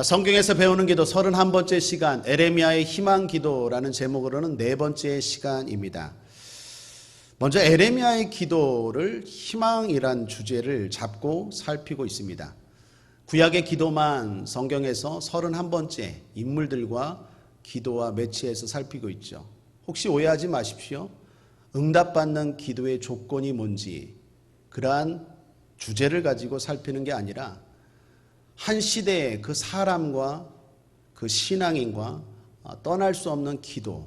성경에서 배우는 기도 31번째 시간, 에레미야의 희망 기도라는 제목으로는 네 번째 시간입니다. 먼저 에레미야의 기도를 희망이란 주제를 잡고 살피고 있습니다. 구약의 기도만 성경에서 31번째 인물들과 기도와 매치해서 살피고 있죠. 혹시 오해하지 마십시오. 응답받는 기도의 조건이 뭔지 그러한 주제를 가지고 살피는 게 아니라 한 시대의 그 사람과 그 신앙인과 떠날 수 없는 기도,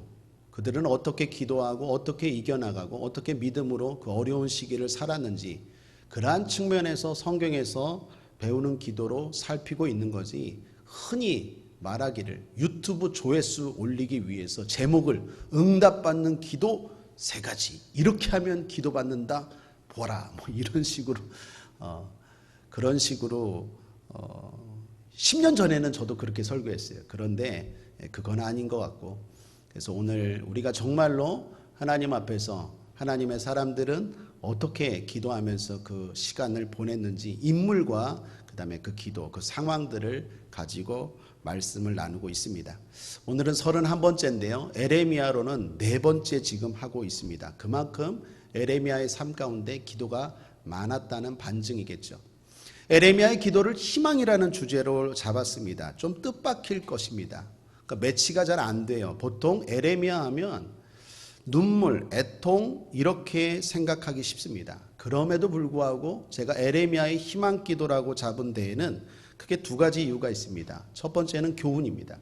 그들은 어떻게 기도하고 어떻게 이겨나가고 어떻게 믿음으로 그 어려운 시기를 살았는지 그러한 측면에서 성경에서 배우는 기도로 살피고 있는 거지, 흔히 말하기를 유튜브 조회수 올리기 위해서 제목을 응답받는 기도 3가지, 이렇게 하면 기도받는다 보라, 뭐 이런 식으로 그런 식으로 10년 전에는 저도 그렇게 설교했어요. 그런데 그건 아닌 것 같고, 그래서 오늘 우리가 정말로 하나님 앞에서 하나님의 사람들은 어떻게 기도하면서 그 시간을 보냈는지 인물과 그 다음에 그 기도, 그 상황들을 가지고 말씀을 나누고 있습니다. 오늘은 31번째인데요. 에레미야로는 4번째 지금 하고 있습니다. 그만큼 에레미야의 삶 가운데 기도가 많았다는 반증이겠죠. 에레미야의 기도를 희망이라는 주제로 잡았습니다. 좀 뜻밖일 것입니다. 그러니까 매치가 잘 안 돼요. 보통 에레미야 하면 눈물, 애통 이렇게 생각하기 쉽습니다. 그럼에도 불구하고 제가 에레미야의 희망 기도라고 잡은 데에는 크게 2가지 이유가 있습니다. 첫 번째는 교훈입니다.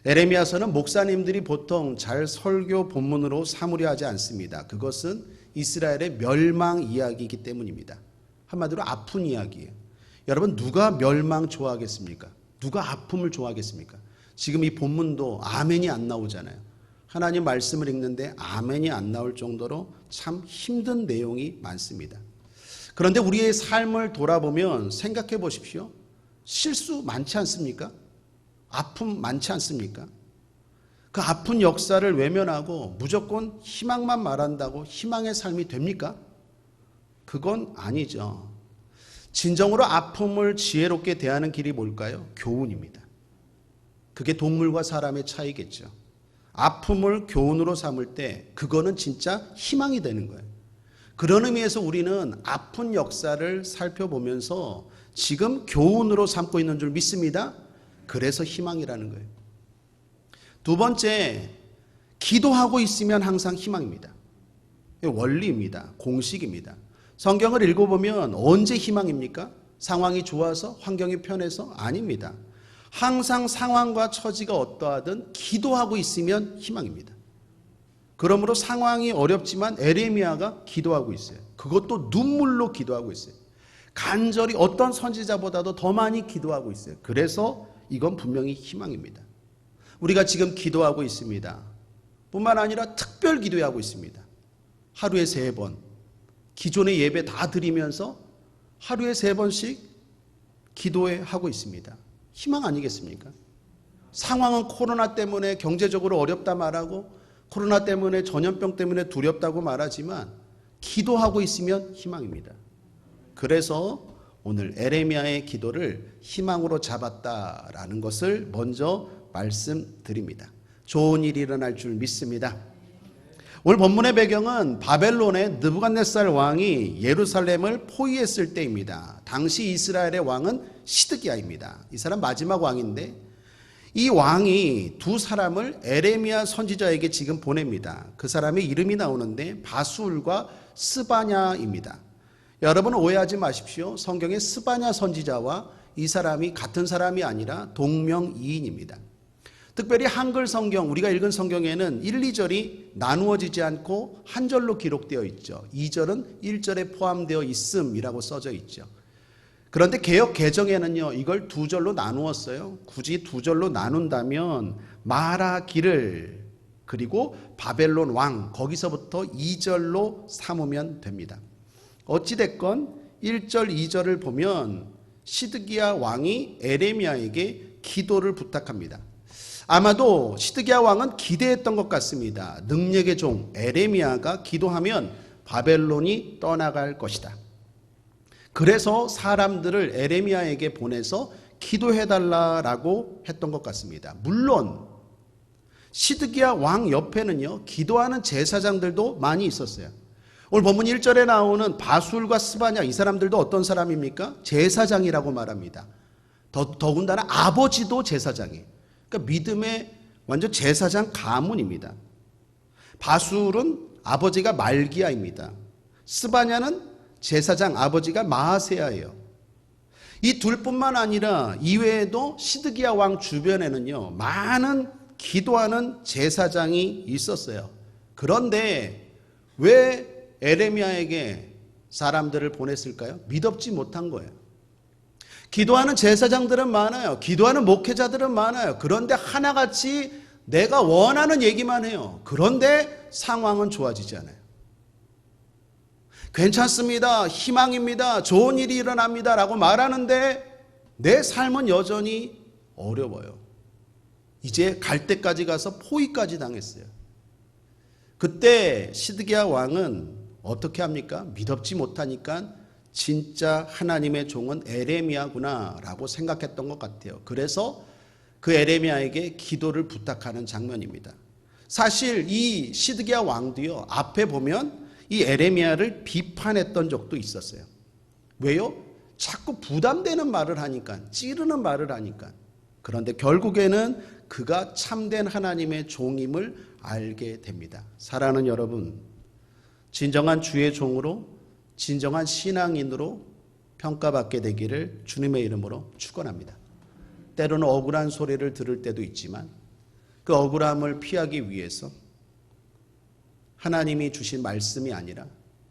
에레미야서는 목사님들이 보통 잘 설교 본문으로 삼으려 하지 않습니다. 그것은 이스라엘의 멸망 이야기이기 때문입니다. 한마디로 아픈 이야기예요. 여러분, 누가 멸망 좋아하겠습니까? 누가 아픔을 좋아하겠습니까? 지금 이 본문도 아멘이 안 나오잖아요. 하나님 말씀을 읽는데 아멘이 안 나올 정도로 참 힘든 내용이 많습니다. 그런데 우리의 삶을 돌아보면 생각해 보십시오. 실수 많지 않습니까? 아픔 많지 않습니까? 그 아픈 역사를 외면하고 무조건 희망만 말한다고 희망의 삶이 됩니까? 그건 아니죠. 진정으로 아픔을 지혜롭게 대하는 길이 뭘까요? 교훈입니다. 그게 동물과 사람의 차이겠죠. 아픔을 교훈으로 삼을 때 그거는 진짜 희망이 되는 거예요. 그런 의미에서 우리는 아픈 역사를 살펴보면서 지금 교훈으로 삼고 있는 줄 믿습니다. 그래서 희망이라는 거예요. 2번째, 기도하고 있으면 항상 희망입니다. 원리입니다. 공식입니다. 성경을 읽어보면 언제 희망입니까? 상황이 좋아서, 환경이 편해서? 아닙니다. 항상 상황과 처지가 어떠하든 기도하고 있으면 희망입니다. 그러므로 상황이 어렵지만 에레미야가 기도하고 있어요. 그것도 눈물로 기도하고 있어요. 간절히 어떤 선지자보다도 더 많이 기도하고 있어요. 그래서 이건 분명히 희망입니다. 우리가 지금 기도하고 있습니다. 뿐만 아니라 특별 기도하고 있습니다. 하루에 3번. 기존의 예배 다 드리면서 하루에 3번씩 기도하고 있습니다. 희망 아니겠습니까? 상황은 코로나 때문에 경제적으로 어렵다 말하고 코로나 때문에 전염병 때문에 두렵다고 말하지만 기도하고 있으면 희망입니다. 그래서 오늘 에레미야의 기도를 희망으로 잡았다라는 것을 먼저 말씀드립니다. 좋은 일이 일어날 줄 믿습니다. 오늘 본문의 배경은 바벨론의 느부갓네살 왕이 예루살렘을 포위했을 때입니다. 당시 이스라엘의 왕은 시드기야입니다. 이 사람 마지막 왕인데 이 왕이 2사람을 에레미야 선지자에게 지금 보냅니다. 그 사람의 이름이 나오는데 바술과 스바냐입니다. 여러분 오해하지 마십시오. 성경의 스바냐 선지자와 이 사람이 같은 사람이 아니라 동명이인입니다. 특별히 한글 성경, 우리가 읽은 성경에는 1, 2절이 나누어지지 않고 한 절로 기록되어 있죠. 2절은 1절에 포함되어 있음이라고 써져 있죠. 그런데 개역 개정에는요, 이걸 2절로 나누었어요. 굳이 2절로 나눈다면 말하기를, 그리고 바벨론 왕, 거기서부터 2절로 삼으면 됩니다. 어찌됐건 1절, 2절을 보면 시드기야 왕이 에레미야에게 기도를 부탁합니다. 아마도 시드기야 왕은 기대했던 것 같습니다. 능력의 종 에레미야가 기도하면 바벨론이 떠나갈 것이다. 그래서 사람들을 에레미야에게 보내서 기도해달라라고 했던 것 같습니다. 물론 시드기야 왕 옆에는요, 기도하는 제사장들도 많이 있었어요. 오늘 본문 1절에 나오는 바술과 스바냐, 이 사람들도 어떤 사람입니까? 제사장이라고 말합니다. 더군다나 아버지도 제사장이에요. 그러니까 믿음의 완전 제사장 가문입니다. 바술은 아버지가 말기야입니다. 스바냐는 제사장 아버지가 마하세야예요. 이 둘뿐만 아니라 이외에도 시드기야 왕 주변에는요, 많은 기도하는 제사장이 있었어요. 그런데 왜 에레미야에게 사람들을 보냈을까요? 믿업지 못한 거예요. 기도하는 제사장들은 많아요. 기도하는 목회자들은 많아요. 그런데 하나같이 내가 원하는 얘기만 해요. 그런데 상황은 좋아지지 않아요. 괜찮습니다. 희망입니다. 좋은 일이 일어납니다. 라고 말하는데 내 삶은 여전히 어려워요. 이제 갈 때까지 가서 포위까지 당했어요. 그때 시드기야 왕은 어떻게 합니까? 믿업지 못하니까 진짜 하나님의 종은 에레미야구나 라고 생각했던 것 같아요. 그래서 그 에레미야에게 기도를 부탁하는 장면입니다. 사실 이 시드기야 왕도요, 앞에 보면 이 에레미야를 비판했던 적도 있었어요. 왜요? 자꾸 부담되는 말을 하니까, 찌르는 말을 하니까. 그런데 결국에는 그가 참된 하나님의 종임을 알게 됩니다. 사랑하는 여러분, 진정한 주의 종으로, 진정한 신앙인으로 평가받게 되기를 주님의 이름으로 축원합니다. 때로는 억울한 소리를 들을 때도 있지만 그 억울함을 피하기 위해서 하나님이 주신 말씀이 아니라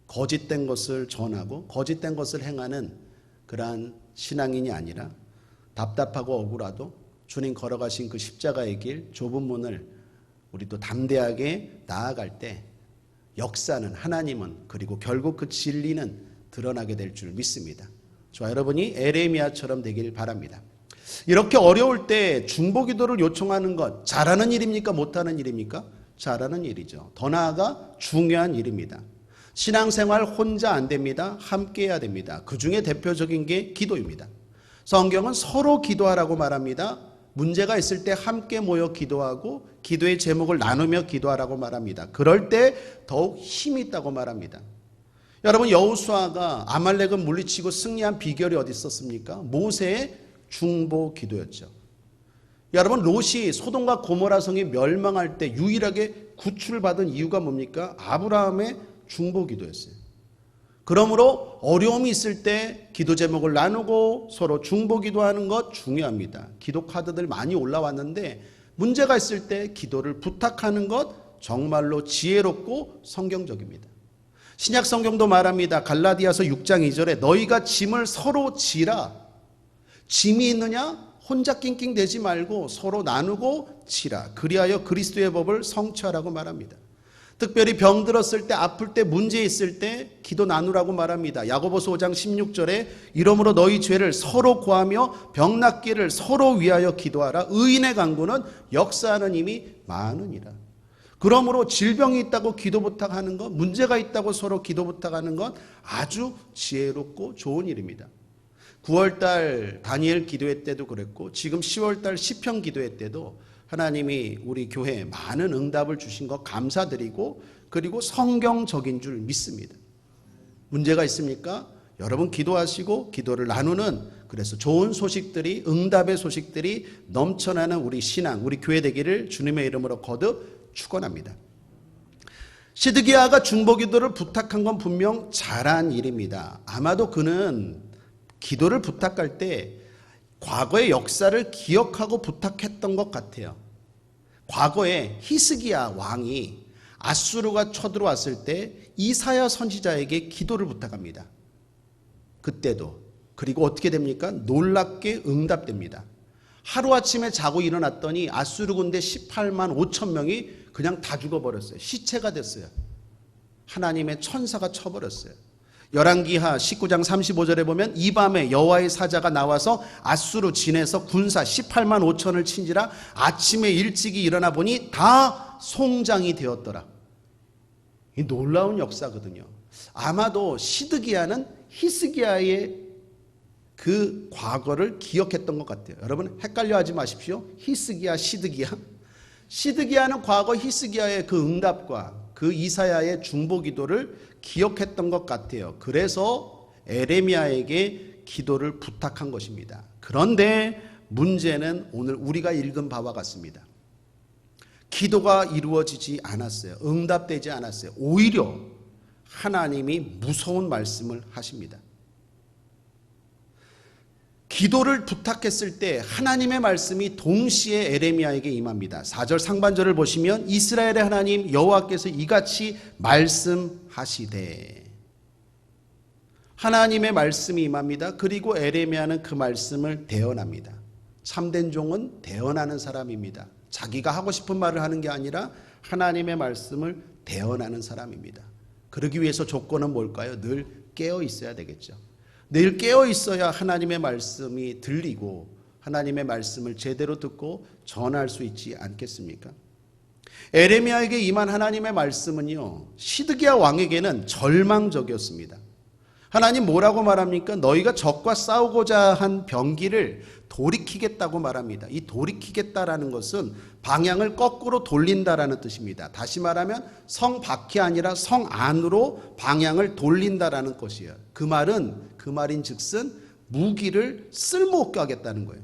거짓된 것을 전하고 거짓된 것을 행하는 그러한 신앙인이 아니라 답답하고 억울하도 주님 걸어가신 그 십자가의 길, 좁은 문을 우리 또 담대하게 나아갈 때 역사는, 하나님은, 그리고 결국 그 진리는 드러나게 될 줄 믿습니다. 저와 여러분이 에레미야처럼 되길 바랍니다. 이렇게 어려울 때 중보기도를 요청하는 것, 잘하는 일입니까? 못하는 일입니까? 잘하는 일이죠. 더 나아가 중요한 일입니다. 신앙생활 혼자 안 됩니다. 함께 해야 됩니다. 그 중에 대표적인 게 기도입니다. 성경은 서로 기도하라고 말합니다. 문제가 있을 때 함께 모여 기도하고 기도의 제목을 나누며 기도하라고 말합니다. 그럴 때 더욱 힘이 있다고 말합니다. 여러분, 여호수아가 아말렉을 물리치고 승리한 비결이 어디 있었습니까? 모세의 중보 기도였죠. 여러분, 롯이 소돔과 고모라 성이 멸망할 때 유일하게 구출을 받은 이유가 뭡니까? 아브라함의 중보 기도였어요. 그러므로 어려움이 있을 때 기도 제목을 나누고 서로 중보 기도하는 것 중요합니다. 기도 카드들 많이 올라왔는데 문제가 있을 때 기도를 부탁하는 것 정말로 지혜롭고 성경적입니다. 신약 성경도 말합니다. 갈라디아서 6장 2절에 너희가 짐을 서로 지라. 짐이 있느냐? 혼자 낑낑대지 말고 서로 나누고 지라. 그리하여 그리스도의 법을 성취하라고 말합니다. 특별히 병 들었을 때, 아플 때, 문제 있을 때 기도 나누라고 말합니다. 야고보서 5장 16절에 이러므로 너희 죄를 서로 고하며 병 낫기를 서로 위하여 기도하라. 의인의 간구는 역사하는 힘이 많으니라. 그러므로 질병이 있다고 기도 부탁하는 것, 문제가 있다고 서로 기도 부탁하는 것 아주 지혜롭고 좋은 일입니다. 9월달 다니엘 기도회 때도 그랬고 지금 10월달 시편 기도회 때도 하나님이 우리 교회에 많은 응답을 주신 것 감사드리고 그리고 성경적인 줄 믿습니다. 문제가 있습니까? 여러분 기도하시고 기도를 나누는, 그래서 좋은 소식들이, 응답의 소식들이 넘쳐나는 우리 신앙, 우리 교회 되기를 주님의 이름으로 거듭 축원합니다. 시드기야가 중보기도를 부탁한 건 분명 잘한 일입니다. 아마도 그는 기도를 부탁할 때 과거의 역사를 기억하고 부탁했던 것 같아요. 과거에 히스기야 왕이 아수르가 쳐들어왔을 때 이사야 선지자에게 기도를 부탁합니다. 그때도. 그리고 어떻게 됩니까? 놀랍게 응답됩니다. 하루아침에 자고 일어났더니 아수르 군대 18만 5천 명이 그냥 다 죽어버렸어요. 시체가 됐어요. 하나님의 천사가 쳐버렸어요. 열왕기하 19장 35절에 보면 이 밤에 여호와의 사자가 나와서 아수르 진에서 군사 18만 5천을 친지라 아침에 일찍이 일어나 보니 다 송장이 되었더라. 이 놀라운 역사거든요. 아마도 시드기야는 히스기야의 그 과거를 기억했던 것 같아요. 여러분 헷갈려 하지 마십시오. 히스기야, 시드기야. 시드기야는 과거 히스기야의 그 응답과 그 이사야의 중보기도를 기억했던 것 같아요. 그래서 에레미야에게 기도를 부탁한 것입니다. 그런데 문제는 오늘 우리가 읽은 바와 같습니다. 기도가 이루어지지 않았어요. 응답되지 않았어요. 오히려 하나님이 무서운 말씀을 하십니다. 기도를 부탁했을 때 하나님의 말씀이 동시에 에레미야에게 임합니다. 4절 상반절을 보시면 이스라엘의 하나님 여호와께서 이같이 말씀하시되, 하나님의 말씀이 임합니다. 그리고 에레미야는 그 말씀을 대언합니다. 참된 종은 대언하는 사람입니다. 자기가 하고 싶은 말을 하는 게 아니라 하나님의 말씀을 대언하는 사람입니다. 그러기 위해서 조건은 뭘까요? 늘 깨어 있어야 되겠죠. 늘 깨어 있어야 하나님의 말씀이 들리고 하나님의 말씀을 제대로 듣고 전할 수 있지 않겠습니까? 에레미야에게 임한 하나님의 말씀은요, 시드기야 왕에게는 절망적이었습니다. 하나님 뭐라고 말합니까? 너희가 적과 싸우고자 한 병기를 돌이키겠다고 말합니다. 이 돌이키겠다라는 것은 방향을 거꾸로 돌린다라는 뜻입니다. 다시 말하면 성 밖이 아니라 성 안으로 방향을 돌린다라는 것이에요. 그 말인즉슨 무기를 쓸모없게 하겠다는 거예요.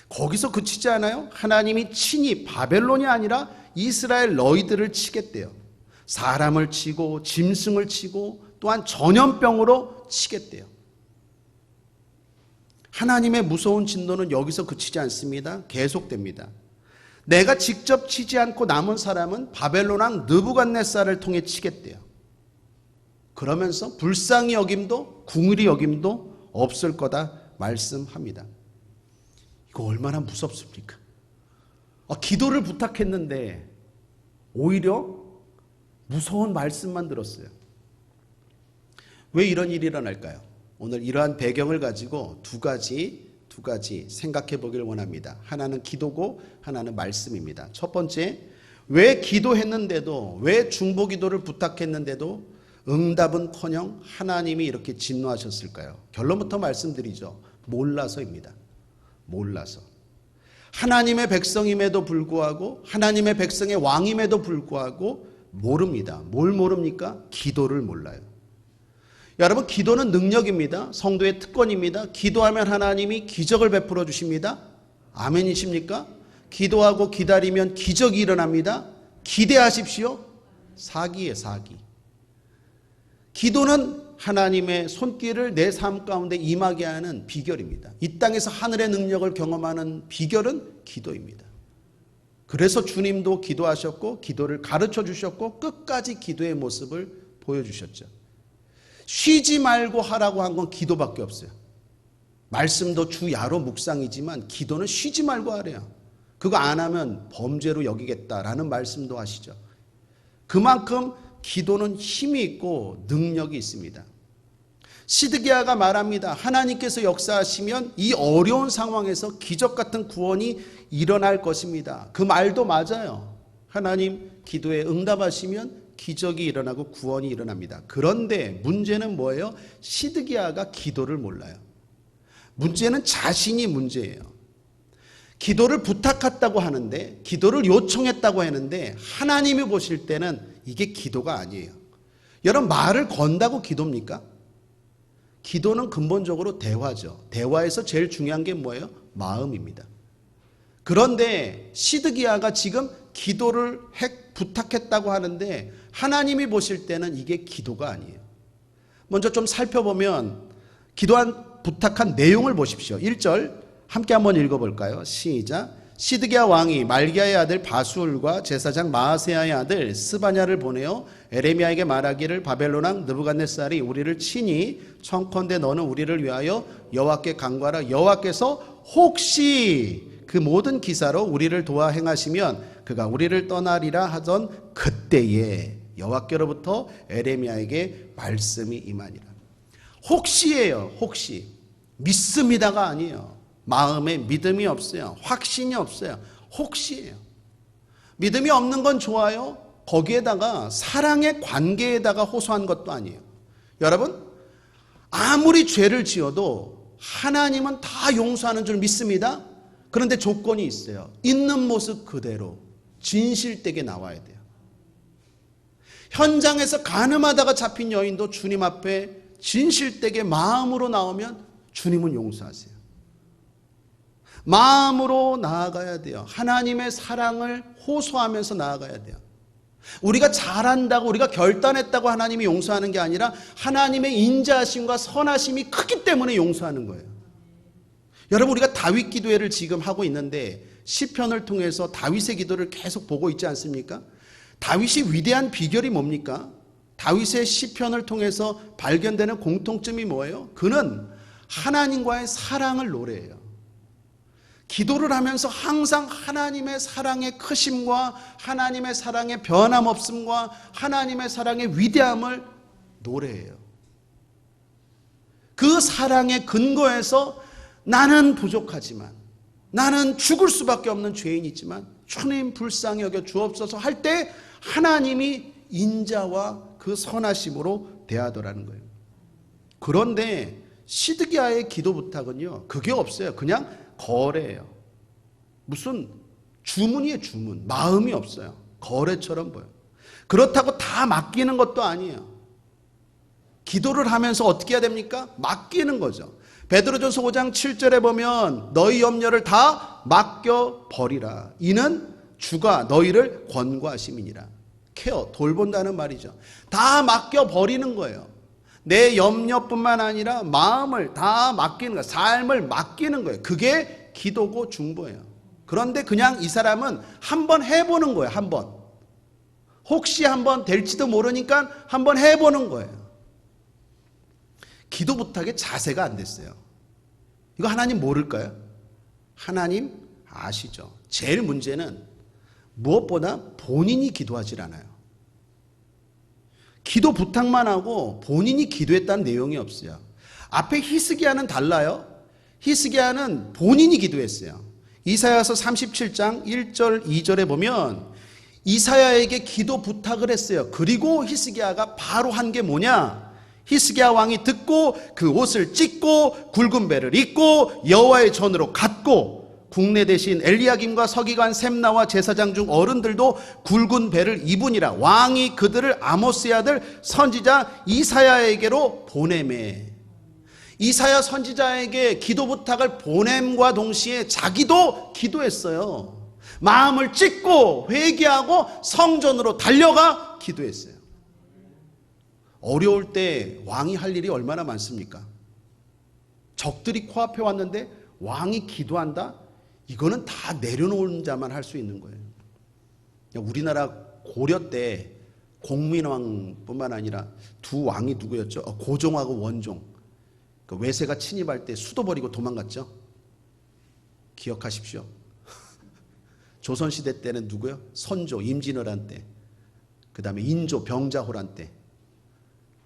거기서 그치지 않아요? 하나님이 친히 바벨론이 아니라 이스라엘 너희들을 치겠대요. 사람을 치고 짐승을 치고 또한 전염병으로 치겠대요. 하나님의 무서운 진노는 여기서 그치지 않습니다. 계속됩니다. 내가 직접 치지 않고 남은 사람은 바벨론 왕 느부갓네살을 통해 치겠대요. 그러면서 불쌍히 여김도 궁휼히 여김도 없을 거다 말씀합니다. 이거 얼마나 무섭습니까? 기도를 부탁했는데 오히려 무서운 말씀만 들었어요. 왜 이런 일이 일어날까요? 오늘 이러한 배경을 가지고 두 가지 생각해 보길 원합니다. 하나는 기도고 하나는 말씀입니다. 첫 번째, 왜 기도했는데도, 왜 중보기도를 부탁했는데도 응답은커녕 하나님이 이렇게 진노하셨을까요? 결론부터 말씀드리죠. 몰라서입니다. 몰라서. 하나님의 백성임에도 불구하고, 하나님의 백성의 왕임에도 불구하고 모릅니다. 뭘 모릅니까? 기도를 몰라요. 여러분, 기도는 능력입니다. 성도의 특권입니다. 기도하면 하나님이 기적을 베풀어 주십니다. 아멘이십니까? 기도하고 기다리면 기적이 일어납니다. 기대하십시오. 사기예요, 사기. 기도는 하나님의 손길을 내 삶 가운데 임하게 하는 비결입니다. 이 땅에서 하늘의 능력을 경험하는 비결은 기도입니다. 그래서 주님도 기도하셨고 기도를 가르쳐 주셨고 끝까지 기도의 모습을 보여주셨죠. 쉬지 말고 하라고 한 건 기도밖에 없어요. 말씀도 주야로 묵상이지만 기도는 쉬지 말고 하래요. 그거 안 하면 범죄로 여기겠다라는 말씀도 하시죠. 그만큼 기도는 힘이 있고 능력이 있습니다. 시드기야가 말합니다. 하나님께서 역사하시면 이 어려운 상황에서 기적 같은 구원이 일어날 것입니다. 그 말도 맞아요. 하나님 기도에 응답하시면 기적이 일어나고 구원이 일어납니다. 그런데 문제는 뭐예요? 시드기야가 기도를 몰라요. 문제는 자신이 문제예요. 기도를 부탁했다고 하는데, 기도를 요청했다고 했는데 하나님이 보실 때는 이게 기도가 아니에요. 여러분, 말을 건다고 기도입니까? 기도는 근본적으로 대화죠. 대화에서 제일 중요한 게 뭐예요? 마음입니다. 그런데 시드기야가 지금 기도를 부탁했다고 하는데 하나님이 보실 때는 이게 기도가 아니에요. 먼저 좀 살펴보면 부탁한 내용을 보십시오. 1절 함께 한번 읽어볼까요? 시작. 시드기야 왕이 말기야의 아들 바술과 제사장 마아세야의 아들 스바냐를 보내어 에레미야에게 말하기를 바벨론 왕 느부갓네살이 우리를 치니 청컨대 너는 우리를 위하여 여호와께 간구하라. 여호와께서 혹시 그 모든 기사로 우리를 도와 행하시면 그가 우리를 떠나리라 하던 그때에 여호와께로부터 에레미야에게 말씀이 임하니라. 혹시예요. 혹시. 믿습니다가 아니에요. 마음에 믿음이 없어요. 확신이 없어요. 혹시예요. 믿음이 없는 건 좋아요. 거기에다가 사랑의 관계에다가 호소한 것도 아니에요. 여러분, 아무리 죄를 지어도 하나님은 다 용서하는 줄 믿습니다. 그런데 조건이 있어요. 있는 모습 그대로 진실되게 나와야 돼요. 현장에서 간음하다가 잡힌 여인도 주님 앞에 진실되게 마음으로 나오면 주님은 용서하세요. 마음으로 나아가야 돼요. 하나님의 사랑을 호소하면서 나아가야 돼요. 우리가 잘한다고, 우리가 결단했다고 하나님이 용서하는 게 아니라 하나님의 인자하심과 선하심이 크기 때문에 용서하는 거예요. 여러분, 우리가 다윗 기도회를 지금 하고 있는데 시편을 통해서 다윗의 기도를 계속 보고 있지 않습니까? 다윗이 위대한 비결이 뭡니까? 다윗의 시편을 통해서 발견되는 공통점이 뭐예요? 그는 하나님과의 사랑을 노래해요. 기도를 하면서 항상 하나님의 사랑의 크심과 하나님의 사랑의 변함없음과 하나님의 사랑의 위대함을 노래해요. 그 사랑의 근거에서 나는 부족하지만, 나는 죽을 수밖에 없는 죄인이지만 주님 불쌍히 여겨 주옵소서 할 때 하나님이 인자와 그 선하심으로 대하더라는 거예요. 그런데 시드기야의 기도 부탁은요, 그게 없어요. 그냥 거래예요. 무슨 주문이에요, 주문. 마음이 없어요. 거래처럼 보여요. 그렇다고 다 맡기는 것도 아니에요. 기도를 하면서 어떻게 해야 됩니까? 맡기는 거죠. 베드로전서 5장 7절에 보면 너희 염려를 다 맡겨버리라. 이는 주가 너희를 권고하심이니라. 케어, 돌본다는 말이죠. 다 맡겨버리는 거예요. 내 염려뿐만 아니라 마음을 다 맡기는 거예요. 삶을 맡기는 거예요. 그게 기도고 중보예요. 그런데 그냥 이 사람은 한번 해보는 거예요. 한번. 혹시 한번 될지도 모르니까 한번 해보는 거예요. 기도 부탁에 자세가 안 됐어요. 이거 하나님 모를까요? 하나님 아시죠. 제일 문제는 무엇보다 본인이 기도하질 않아요. 기도 부탁만 하고 본인이 기도했다는 내용이 없어요. 앞에 히스기야는 달라요. 히스기야는 본인이 기도했어요. 이사야서 37장 1절 2절에 보면 이사야에게 기도 부탁을 했어요. 그리고 히스기야가 바로 한 게 뭐냐? 히스기야 왕이 듣고 그 옷을 찢고 굵은 배를 입고 여호와의 전으로 갔고 국내 대신 엘리야김과 서기관 셈나와 제사장 중 어른들도 굵은 배를 입으니라. 왕이 그들을 아모스의 아들 선지자 이사야에게로 보내매. 이사야 선지자에게 기도 부탁을 보냄과 동시에 자기도 기도했어요. 마음을 찢고 회개하고 성전으로 달려가 기도했어요. 어려울 때 왕이 할 일이 얼마나 많습니까? 적들이 코앞에 왔는데 왕이 기도한다? 이거는 다 내려놓은 자만 할 수 있는 거예요. 우리나라 고려 때 공민왕뿐만 아니라 두 왕이 누구였죠? 고종하고 원종. 그 외세가 침입할 때 수도 버리고 도망갔죠? 기억하십시오. 조선시대 때는 누구요? 선조, 임진왜란 때. 그 다음에 인조, 병자호란 때.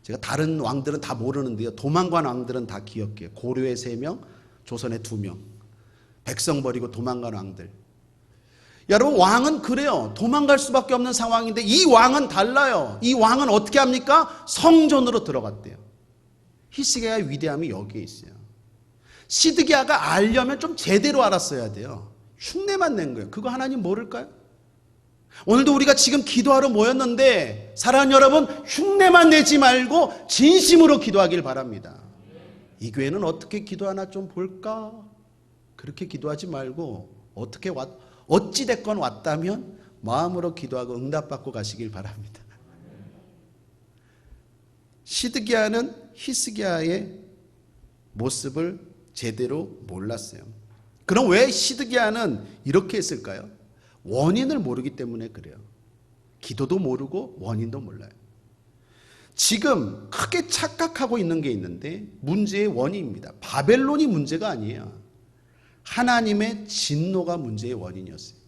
제가 다른 왕들은 다 모르는데요. 도망간 왕들은 다 기억해요. 고려의 3명, 조선의 2명. 백성 버리고 도망간 왕들. 여러분, 왕은 그래요. 도망갈 수밖에 없는 상황인데 이 왕은 달라요. 이 왕은 어떻게 합니까? 성전으로 들어갔대요. 히스기야의 위대함이 여기에 있어요. 시드기야가 알려면 좀 제대로 알았어야 돼요. 흉내만 낸 거예요. 그거 하나님 모를까요? 오늘도 우리가 지금 기도하러 모였는데 사랑하는 여러분, 흉내만 내지 말고 진심으로 기도하길 바랍니다. 이 교회는 어떻게 기도하나 좀 볼까? 그렇게 기도하지 말고 어찌됐건 왔다면 마음으로 기도하고 응답받고 가시길 바랍니다. 시드기야는 히스기야의 모습을 제대로 몰랐어요. 그럼 왜 시드기야는 이렇게 했을까요? 원인을 모르기 때문에 그래요. 기도도 모르고 원인도 몰라요. 지금 크게 착각하고 있는 게 있는데 문제의 원인입니다. 바벨론이 문제가 아니에요. 하나님의 진노가 문제의 원인이었어요.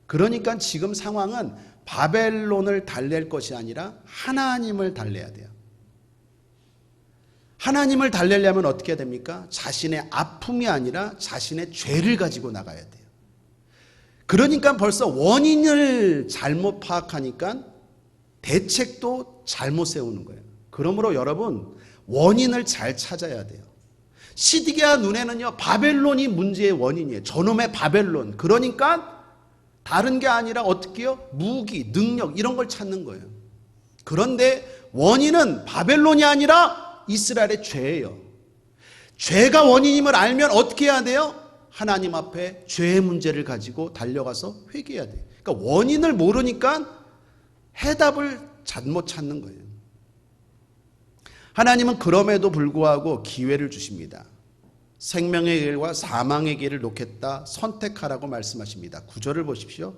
그러니까 지금 상황은 바벨론을 달랠 것이 아니라 하나님을 달래야 돼요. 하나님을 달래려면 어떻게 해야 됩니까? 자신의 아픔이 아니라 자신의 죄를 가지고 나가야 돼요. 그러니까 벌써 원인을 잘못 파악하니까 대책도 잘못 세우는 거예요. 그러므로 여러분, 원인을 잘 찾아야 돼요. 시드기야 눈에는요, 바벨론이 문제의 원인이에요. 저놈의 바벨론. 그러니까 다른 게 아니라 어떻게요? 무기, 능력 이런 걸 찾는 거예요. 그런데 원인은 바벨론이 아니라 이스라엘의 죄예요. 죄가 원인임을 알면 어떻게 해야 돼요? 하나님 앞에 죄의 문제를 가지고 달려가서 회개해야 돼요. 그러니까 원인을 모르니까 해답을 잘못 찾는 거예요. 하나님은 그럼에도 불구하고 기회를 주십니다. 생명의 길과 사망의 길을 놓겠다 선택하라고 말씀하십니다. 9절을 보십시오.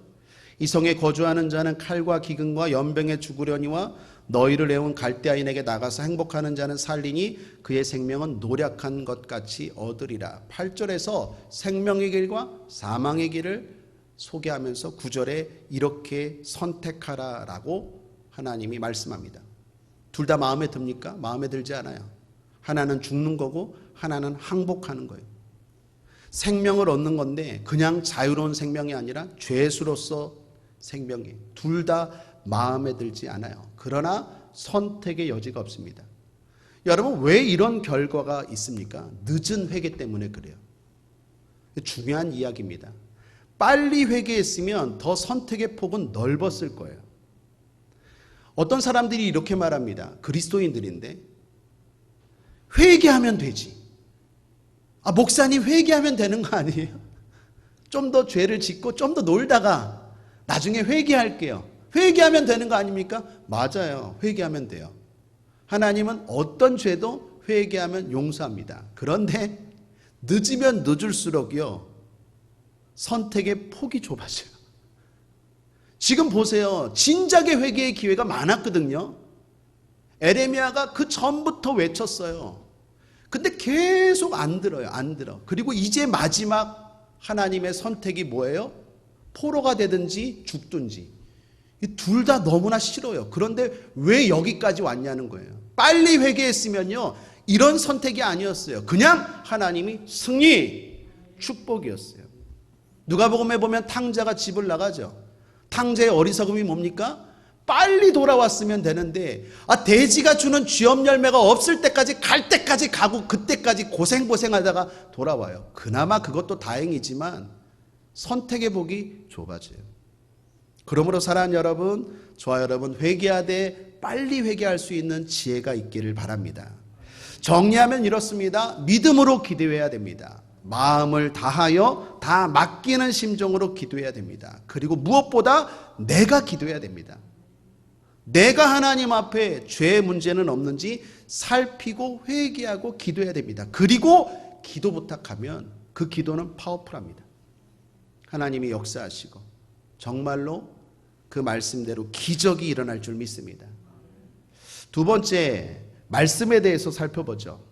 이 성에 거주하는 자는 칼과 기근과 연병에 죽으려니와 너희를 애운 갈대아인에게 나가서 행복하는 자는 살리니 그의 생명은 노력한 것 같이 얻으리라. 8절에서 생명의 길과 사망의 길을 소개하면서 9절에 이렇게 선택하라라고 하나님이 말씀합니다. 둘 다 마음에 듭니까? 마음에 들지 않아요. 하나는 죽는 거고 하나는 항복하는 거예요. 생명을 얻는 건데 그냥 자유로운 생명이 아니라 죄수로서 생명이에요. 둘 다 마음에 들지 않아요. 그러나 선택의 여지가 없습니다. 여러분, 왜 이런 결과가 있습니까? 늦은 회개 때문에 그래요. 중요한 이야기입니다. 빨리 회개했으면 더 선택의 폭은 넓었을 거예요. 어떤 사람들이 이렇게 말합니다. 그리스도인들인데 회개하면 되지. 목사님 회개하면 되는 거 아니에요? 좀 더 죄를 짓고 좀 더 놀다가 나중에 회개할게요. 회개하면 되는 거 아닙니까? 맞아요. 회개하면 돼요. 하나님은 어떤 죄도 회개하면 용서합니다. 그런데 늦으면 늦을수록요, 선택의 폭이 좁아져요. 지금 보세요. 진작에 회개의 기회가 많았거든요. 에레미야가 그 전부터 외쳤어요. 근데 계속 안 들어요. 안 들어. 그리고 이제 마지막 하나님의 선택이 뭐예요? 포로가 되든지 죽든지. 둘 다 너무나 싫어요. 그런데 왜 여기까지 왔냐는 거예요. 빨리 회개했으면요, 이런 선택이 아니었어요. 그냥 하나님이 승리, 축복이었어요. 누가복음에 보면 탕자가 집을 나가죠. 탕자의 어리석음이 뭡니까? 빨리 돌아왔으면 되는데 돼지가 주는 쥐엄 열매가 없을 때까지 갈 때까지 가고 그때까지 고생하다가 돌아와요. 그나마 그것도 다행이지만 선택의 폭이 좁아져요. 그러므로 사랑하는 여러분, 저와 여러분, 회개하되 빨리 회개할 수 있는 지혜가 있기를 바랍니다. 정리하면 이렇습니다. 믿음으로 기도해야 됩니다. 마음을 다하여 다 맡기는 심정으로 기도해야 됩니다. 그리고 무엇보다 내가 기도해야 됩니다. 내가 하나님 앞에 죄의 문제는 없는지 살피고 회개하고 기도해야 됩니다. 그리고 기도 부탁하면 그 기도는 파워풀합니다. 하나님이 역사하시고 정말로 그 말씀대로 기적이 일어날 줄 믿습니다. 두 번째, 말씀에 대해서 살펴보죠.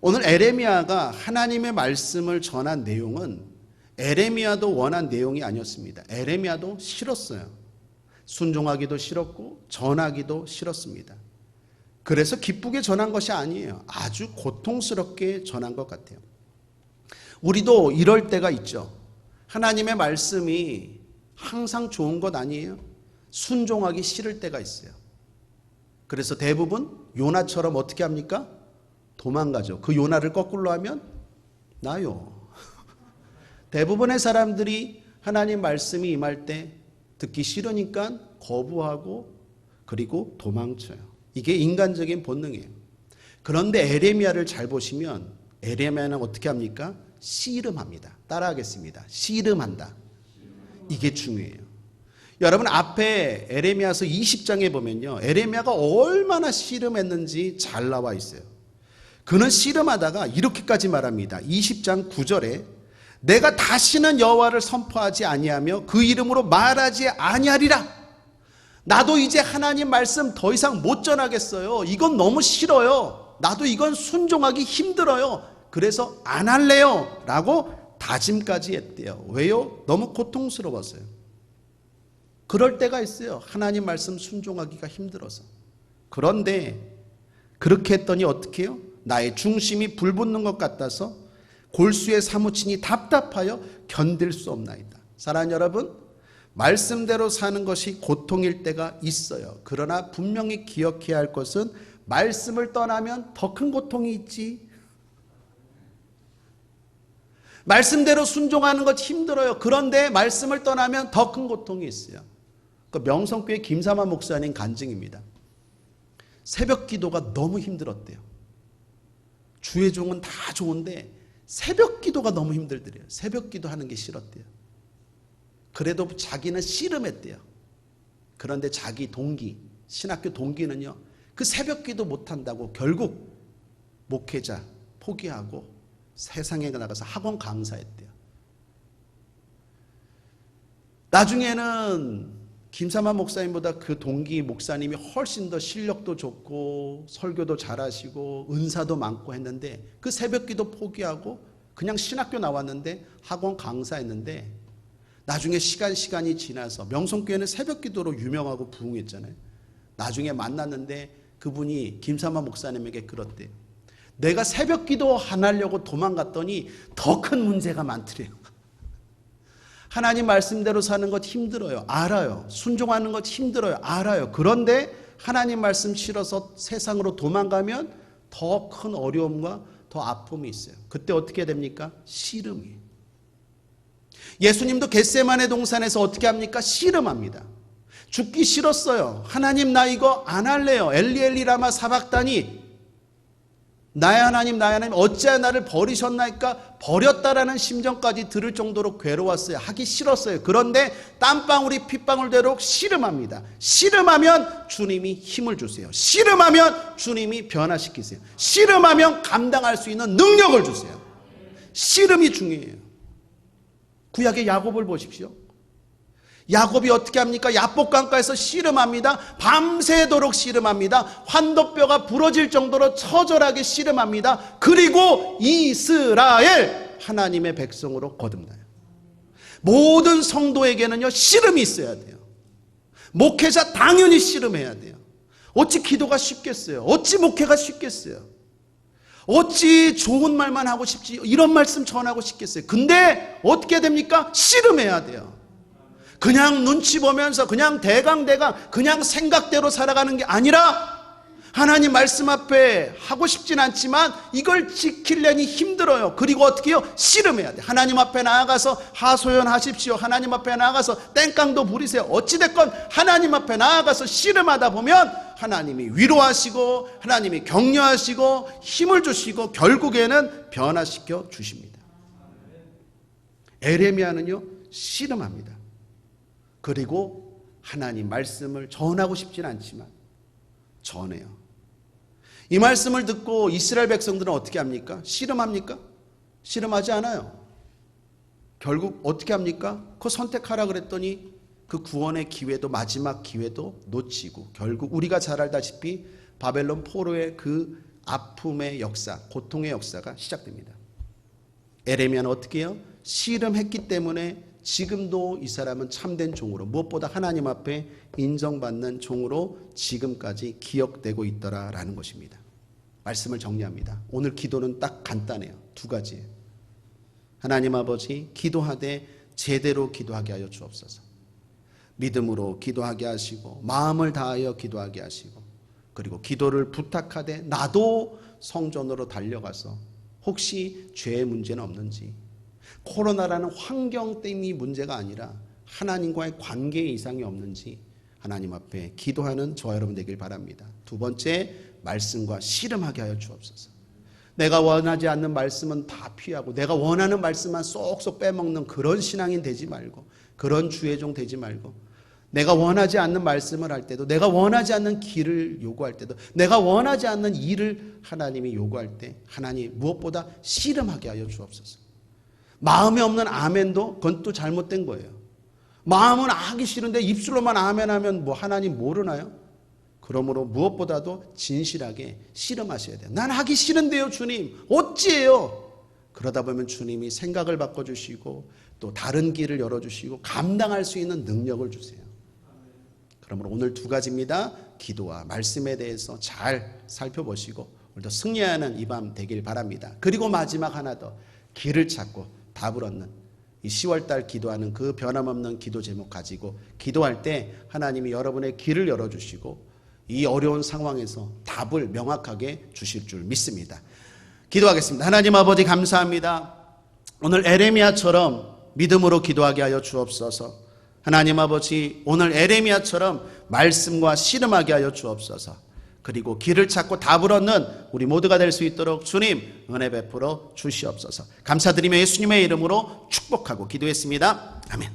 오늘 에레미야가 하나님의 말씀을 전한 내용은 에레미야도 원한 내용이 아니었습니다. 에레미야도 싫었어요. 순종하기도 싫었고 전하기도 싫었습니다. 그래서 기쁘게 전한 것이 아니에요. 아주 고통스럽게 전한 것 같아요. 우리도 이럴 때가 있죠. 하나님의 말씀이 항상 좋은 것 아니에요. 순종하기 싫을 때가 있어요. 그래서 대부분 요나처럼 어떻게 합니까? 도망가죠. 그 요나를 거꾸로 하면 나요. 대부분의 사람들이 하나님 말씀이 임할 때 듣기 싫으니까 거부하고 그리고 도망쳐요. 이게 인간적인 본능이에요. 그런데 에레미야를 잘 보시면 에레미야는 어떻게 합니까? 씨름합니다. 따라하겠습니다. 씨름한다. 이게 중요해요. 여러분, 앞에 에레미야서 20장에 보면요, 에레미야가 얼마나 씨름했는지 잘 나와 있어요. 그는 씨름하다가 이렇게까지 말합니다. 20장 9절에 내가 다시는 여호와를 선포하지 아니하며 그 이름으로 말하지 아니하리라. 나도 이제 하나님 말씀 더 이상 못 전하겠어요. 이건 너무 싫어요. 나도 이건 순종하기 힘들어요. 그래서 안 할래요 라고 다짐까지 했대요. 왜요? 너무 고통스러웠어요. 그럴 때가 있어요. 하나님 말씀 순종하기가 힘들어서. 그런데 그렇게 했더니 어떻게 해요? 나의 중심이 불붙는 것 같아서 골수에 사무치니 답답하여 견딜 수 없나이다. 사랑하는 여러분, 말씀대로 사는 것이 고통일 때가 있어요. 그러나 분명히 기억해야 할 것은 말씀을 떠나면 더 큰 고통이 있지. 말씀대로 순종하는 것 힘들어요. 그런데 말씀을 떠나면 더 큰 고통이 있어요. 그 명성교회 김삼환 목사님 간증입니다. 새벽 기도가 너무 힘들었대요. 주의 종은 다 좋은데 새벽 기도가 너무 힘들더래요. 새벽 기도하는 게 싫었대요. 그래도 자기는 씨름했대요. 그런데 자기 동기, 신학교 동기는요, 그 새벽 기도 못한다고 결국 목회자 포기하고 세상에 나가서 학원 강사했대요. 나중에는 김삼환 목사님보다 그 동기 목사님이 훨씬 더 실력도 좋고 설교도 잘하시고 은사도 많고 했는데 그 새벽 기도 포기하고 그냥 신학교 나왔는데 학원 강사했는데 나중에 시간이 지나서 명성교회는 새벽 기도로 유명하고 부흥했잖아요. 나중에 만났는데 그분이 김삼환 목사님에게 그렇대요. 내가 새벽 기도 안 하려고 도망갔더니 더 큰 문제가 많더래요. 하나님 말씀대로 사는 것 힘들어요. 알아요. 순종하는 것 힘들어요. 알아요. 그런데 하나님 말씀 싫어서 세상으로 도망가면 더 큰 어려움과 더 아픔이 있어요. 그때 어떻게 해야 됩니까? 씨름이에요. 예수님도 겟세마네 동산에서 어떻게 합니까? 씨름합니다. 죽기 싫었어요. 하나님 나 이거 안 할래요. 엘리 엘리 라마 사박다니, 나의 하나님 어찌하여 나를 버리셨나이까? 버렸다라는 심정까지 들을 정도로 괴로웠어요. 하기 싫었어요. 그런데 땀방울이 핏방울 되도록 씨름합니다. 씨름하면 주님이 힘을 주세요. 씨름하면 주님이 변화시키세요. 씨름하면 감당할 수 있는 능력을 주세요. 씨름이 중요해요. 구약의 야곱을 보십시오. 야곱이 어떻게 합니까? 야복강가에서 씨름합니다. 밤새도록 씨름합니다. 환도뼈가 부러질 정도로 처절하게 씨름합니다. 그리고 이스라엘 하나님의 백성으로 거듭나요. 모든 성도에게는요 씨름이 있어야 돼요. 목회자 당연히 씨름해야 돼요. 어찌 기도가 쉽겠어요? 어찌 목회가 쉽겠어요? 어찌 좋은 말만 하고 싶지, 이런 말씀 전하고 싶겠어요? 근데 어떻게 됩니까? 씨름해야 돼요. 그냥 눈치 보면서 그냥 대강 그냥 생각대로 살아가는 게 아니라 하나님 말씀 앞에 하고 싶진 않지만 이걸 지키려니 힘들어요. 그리고 어떻게 해요? 씨름해야 돼. 하나님 앞에 나아가서 하소연하십시오. 하나님 앞에 나아가서 땡깡도 부리세요. 어찌됐건 하나님 앞에 나아가서 씨름하다 보면 하나님이 위로하시고 하나님이 격려하시고 힘을 주시고 결국에는 변화시켜 주십니다. 에레미야는요 씨름합니다. 그리고 하나님 말씀을 전하고 싶진 않지만 전해요. 이 말씀을 듣고 이스라엘 백성들은 어떻게 합니까? 씨름합니까? 씨름하지 않아요. 결국 어떻게 합니까? 그거 선택하라 그랬더니 그 구원의 기회도 마지막 기회도 놓치고 결국 우리가 잘 알다시피 바벨론 포로의 그 아픔의 역사, 고통의 역사가 시작됩니다. 에레미야는 어떻게 해요? 씨름했기 때문에 지금도 이 사람은 참된 종으로, 무엇보다 하나님 앞에 인정받는 종으로 지금까지 기억되고 있더라라는 것입니다. 말씀을 정리합니다. 오늘 기도는 딱 간단해요. 두 가지예요. 하나님 아버지, 기도하되 제대로 기도하게 하여 주옵소서. 믿음으로 기도하게 하시고 마음을 다하여 기도하게 하시고 그리고 기도를 부탁하되 나도 성전으로 달려가서 혹시 죄의 문제는 없는지, 코로나라는 환경 때문이 문제가 아니라 하나님과의 관계 이상이 없는지 하나님 앞에 기도하는 저와 여러분 되길 바랍니다. 두 번째, 말씀과 씨름하게 하여 주옵소서. 내가 원하지 않는 말씀은 다 피하고 내가 원하는 말씀만 쏙쏙 빼먹는 그런 신앙인 되지 말고, 그런 주의 종 되지 말고, 내가 원하지 않는 말씀을 할 때도, 내가 원하지 않는 길을 요구할 때도, 내가 원하지 않는 일을 하나님이 요구할 때 하나님 무엇보다 씨름하게 하여 주옵소서. 마음에 없는 아멘도 그건 또 잘못된 거예요. 마음은 하기 싫은데 입술로만 아멘하면 뭐 하나님 모르나요? 그러므로 무엇보다도 진실하게 씨름하셔야 돼요. 난 하기 싫은데요 주님 어찌해요? 그러다 보면 주님이 생각을 바꿔주시고 또 다른 길을 열어주시고 감당할 수 있는 능력을 주세요. 그러므로 오늘 두 가지입니다. 기도와 말씀에 대해서 잘 살펴보시고 오늘도 승리하는 이 밤 되길 바랍니다. 그리고 마지막 하나 더, 길을 찾고 답을 얻는 이 10월달 기도하는 그 변함없는 기도 제목 가지고 기도할 때 하나님이 여러분의 길을 열어주시고 이 어려운 상황에서 답을 명확하게 주실 줄 믿습니다. 기도하겠습니다. 하나님 아버지 감사합니다. 오늘 에레미야처럼 믿음으로 기도하게 하여 주옵소서. 하나님 아버지, 오늘 에레미야처럼 말씀과 씨름하게 하여 주옵소서. 그리고 길을 찾고 답을 얻는 우리 모두가 될 수 있도록 주님 은혜 베풀어 주시옵소서. 감사드리며 예수님의 이름으로 축복하고 기도했습니다. 아멘.